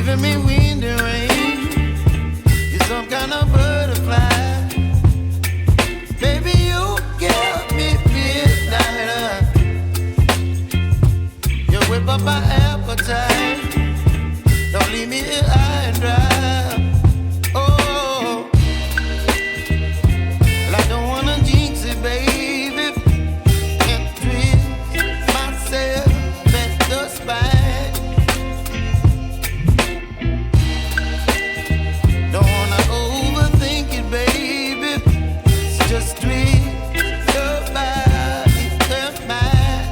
giving me wind and rain. You're some kind of butterfly. Baby, you give me midnight. You whip up my appetite. Don't leave me here high and dry. Oh, well, I don't wanna jinx it, baby. Can't twist myself at the spine. Don't wanna overthink it, baby. It's just twist your body and mine.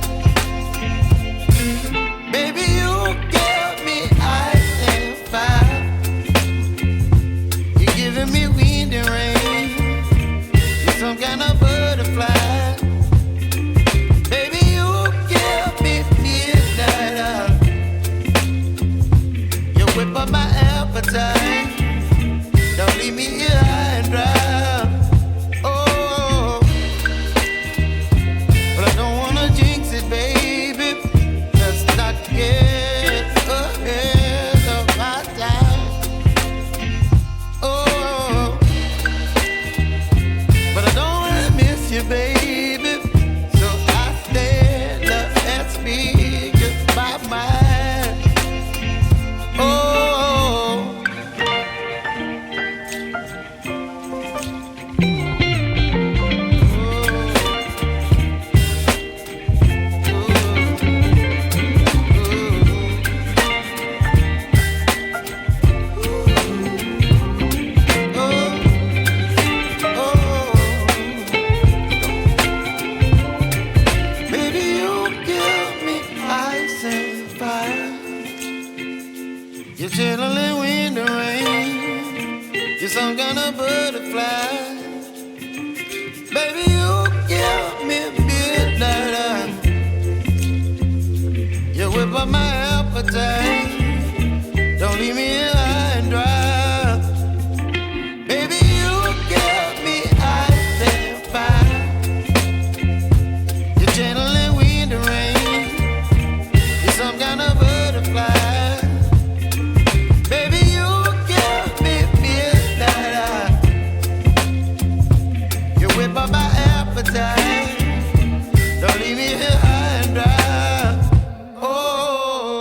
Baby, you give me ice and fire. You're giving me wind and rain. You're some kind of butterfly. Baby, you give me midnight. You whip up my appetite. Don't leave me here high and dry. Oh, but I don't wanna jinx it, baby. Let's not get ahead of my time. Oh, but I don't wanna miss you, baby. So I stand up and speak just my mind. Oh. Baby, you give me ice and fire. You're chilling wind and rain. You're some kind of butterfly. Baby, you give me midnight. You whip up my appetite. Don't leave me here high and dry. Baby, you give me ice and fire. You're channeling wind and rain. You're some kind of butterfly. Baby, you give me midnight. You whip up my appetite. Don't leave me here high and dry. Oh.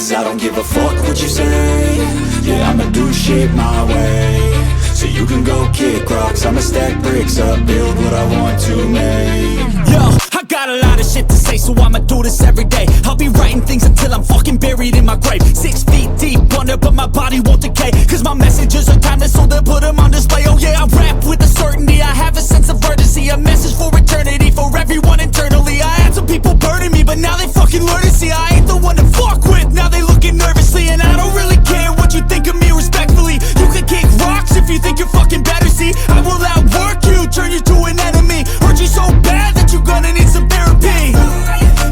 Cause I don't give a fuck what you say. Yeah, I'ma do shit my way. So you can go kick rocks, I'ma stack bricks up, build what I want to make. Yo, I got a lot of shit to say, so I'ma do this every day. I'll be writing things until I'm fucking buried in my grave. 6 feet deep under, but my body won't decay. Cause my messages are timeless, so they'll put them on display. Oh yeah, I rap with a certainty, I have a sense of urgency. A message for eternity, for everyone internally. I had some people burning me, but now they fucking learn to see I ain't the one to fuck with, now they looking nervously. And I don't really care what you think of me, respectfully. You can kick rocks if you think you're fucking better, see. I will outwork you, turn you to an enemy. Hurt you so bad that you're gonna need some therapy.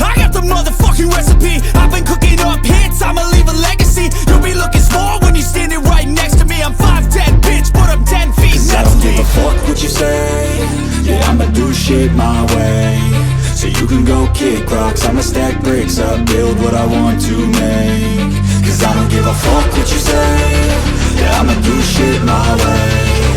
I got the motherfucking recipe, I've been cooking up hits, I'ma leave a legacy. You'll be looking small when you're standing right next to me. I'm 5'10", bitch, but I'm 10 feet. Cause I don't give a fuck what you say. Yeah, I'ma do shit my way. So you can go kick rocks, I'ma stack bricks up, build what I want to make. Cause I don't give a fuck what you say. Yeah, I'ma do shit my way.